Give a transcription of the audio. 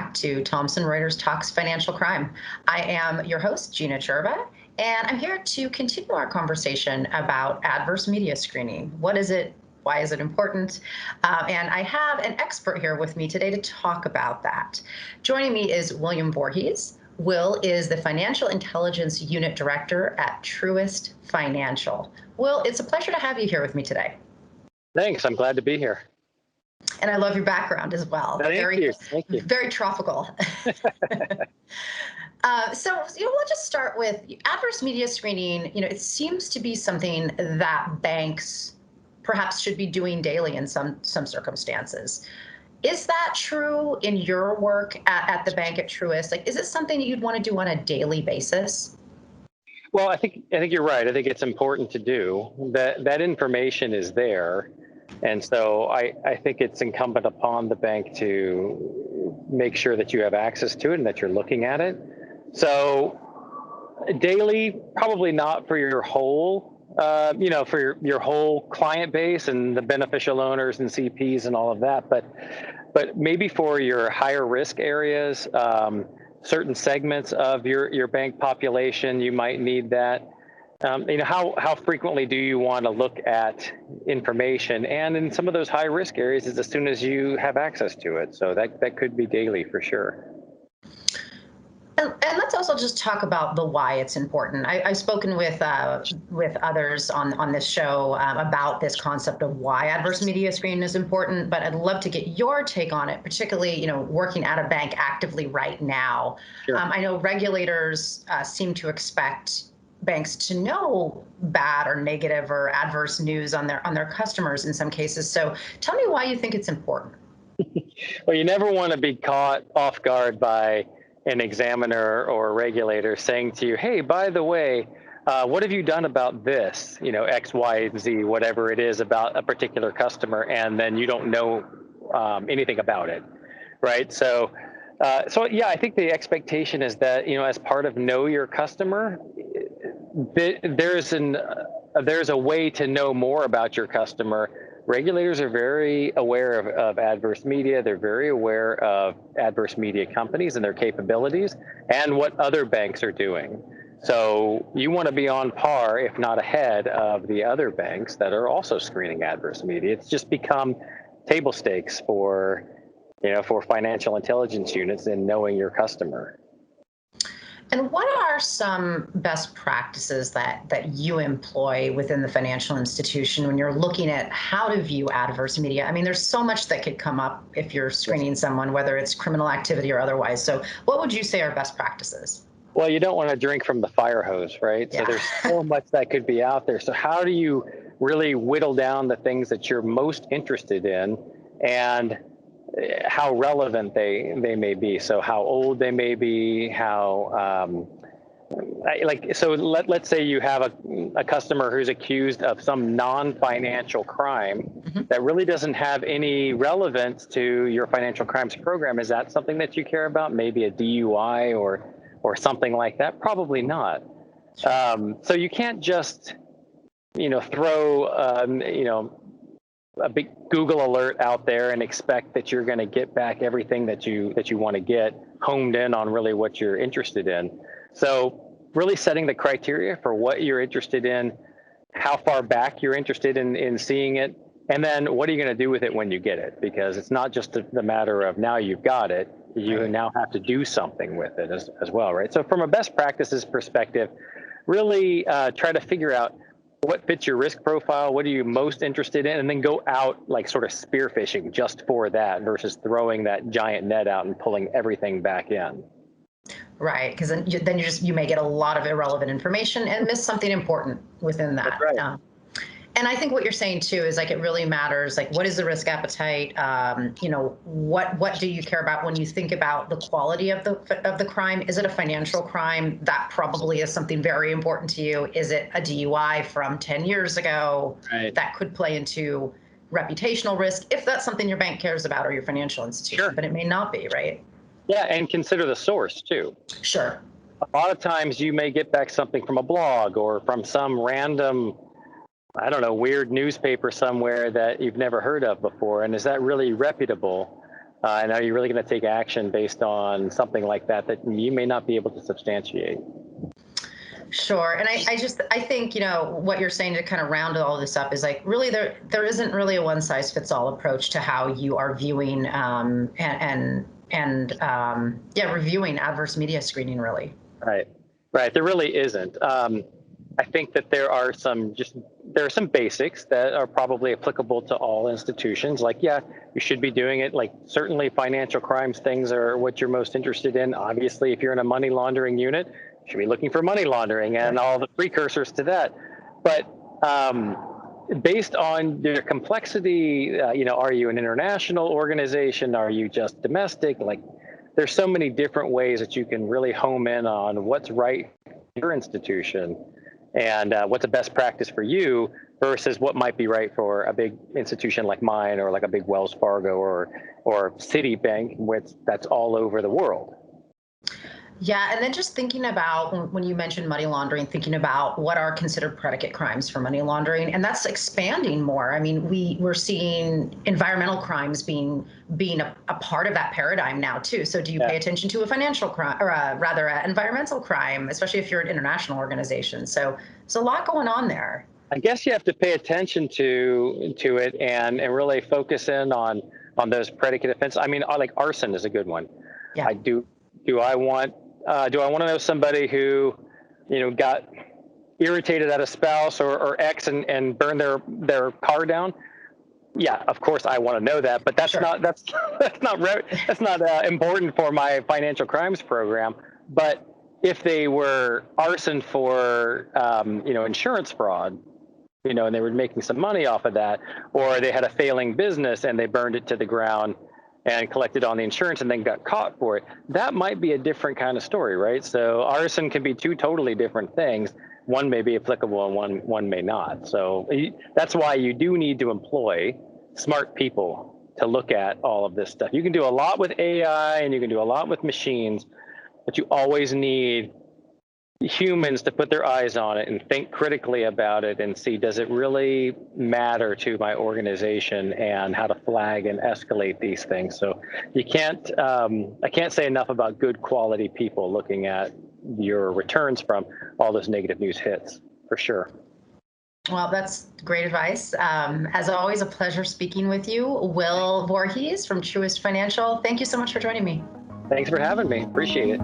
back to Thomson Reuters Talks Financial Crime. I am your host, Gina Churba, and I'm here to continue our conversation about adverse media screening. What is it? Why is it important? And I have an expert here with me today to talk about that. Joining me is William Voorhees. Will is the Financial Intelligence Unit Director at Truist Financial. Will, it's a pleasure to have you here with me today. Thanks. I'm glad to be here. And I love your background as well. Thank you. Very tropical. So, we'll just start with adverse media screening. It seems to be something that banks perhaps should be doing daily in some circumstances. Is that true in your work at the bank at Truist? Like, is it something that you'd want to do on a daily basis? Well, I think you're right. I think it's important to do. That information is there. And so I think it's incumbent upon the bank to make sure that you have access to it and that you're looking at it. So daily, probably not for your whole, for your whole client base and the beneficial owners and CPs and all of that. But maybe for your higher risk areas, certain segments of your bank population, you might need that. How frequently do you want to look at information? And in some of those high risk areas, is as soon as you have access to it. So that could be daily for sure. And let's also just talk about the why it's important. I've spoken with others on this show about this concept of why adverse media screening is important, but I'd love to get your take on it, particularly, working at a bank actively right now. Sure. I know regulators seem to expect banks to know bad or negative or adverse news on their customers in some cases. So tell me why you think it's important. Well, you never want to be caught off guard by an examiner or a regulator saying to you, hey, by the way, what have you done about this, X, Y, and Z, whatever it is about a particular customer, and then you don't know anything about it, right? So yeah, I think the expectation is that, as part of Know Your Customer, there's a way to know more about your customer. Regulators are very aware of adverse media. They're very aware of adverse media companies and their capabilities and what other banks are doing. So you want to be on par, if not ahead, of the other banks that are also screening adverse media. It's just become table stakes for financial intelligence units in knowing your customer. And what are some best practices that you employ within the financial institution when you're looking at how to view adverse media? I mean, there's so much that could come up if you're screening someone, whether it's criminal activity or otherwise. So what would you say are best practices? Well, you don't want to drink from the fire hose, right? Yeah. So there's so much that could be out there. So how do you really whittle down the things that you're most interested in and how relevant they may be? So how old they may be, let's say you have a customer who's accused of some non-financial crime that really doesn't have any relevance to your financial crimes program. Is that something that you care about? Maybe a DUI or something like that? Probably not. So you can't just throw a big Google alert out there and expect that you're going to get back everything that you want to get honed in on really what you're interested in. So really setting the criteria for what you're interested in, how far back you're interested in seeing it, and then what are you going to do with it when you get it? Because it's not just the matter of now you've got it, you now have to do something with it as well, right? So from a best practices perspective, really try to figure out what fits your risk profile, what are you most interested in, and then go out like sort of spearfishing just for that versus throwing that giant net out and pulling everything back in. Right, because then you may get a lot of irrelevant information and miss something important within that. That's right. And I think what you're saying too is like it really matters. Like, what is the risk appetite? What do you care about when you think about the quality of the crime? Is it a financial crime? That probably is something very important to you. Is it a DUI from 10 years ago? Right. That could play into reputational risk if that's something your bank cares about or your financial institution. Sure. But it may not be, right? Yeah, and consider the source too. Sure. A lot of times you may get back something from a blog or from some random, I don't know, weird newspaper somewhere that you've never heard of before. And is that really reputable? And are you really going to take action based on something like that that you may not be able to substantiate? Sure. And I think, what you're saying to kind of round all this up is like really there isn't really a one size fits all approach to how you are viewing reviewing adverse media screening really. Right. Right. There really isn't. I think that there are some basics that are probably applicable to all institutions. Like, yeah, you should be doing it. Like, certainly financial crimes things are what you're most interested in. Obviously, if you're in a money laundering unit, you should be looking for money laundering and all the precursors to that. But based on your complexity, are you an international organization? Are you just domestic? Like, there's so many different ways that you can really home in on what's right for your institution and what's the best practice for you versus what might be right for a big institution like mine or like a big Wells Fargo or Citibank, which that's all over the world. Yeah, and then just thinking about when you mentioned money laundering, thinking about what are considered predicate crimes for money laundering, and that's expanding more. I mean, we're seeing environmental crimes being a part of that paradigm now too. So, do you pay attention to a financial crime, or rather, an environmental crime, especially if you're an international organization? So, there's a lot going on there. I guess you have to pay attention to it and really focus in on those predicate offenses. I mean, like arson is a good one. Yeah. Do I want to know somebody who, got irritated at a spouse or ex and burned their car down? Yeah, of course I want to know that, but that's not important for my financial crimes program. But if they were arson for insurance fraud, and they were making some money off of that, or they had a failing business and they burned it to the ground and collected on the insurance and then got caught for it, that might be a different kind of story, right? So arson can be two totally different things. One may be applicable and one may not. So that's why you do need to employ smart people to look at all of this stuff. You can do a lot with AI and you can do a lot with machines, but you always need humans to put their eyes on it and think critically about it and see, does it really matter to my organization, and how to flag and escalate these things. So I can't say enough about good quality people looking at your returns from all those negative news hits, for sure. Well, that's great advice. As always, a pleasure speaking with you. Will Voorhees from Truist Financial, thank you so much for joining me. Thanks for having me. Appreciate it.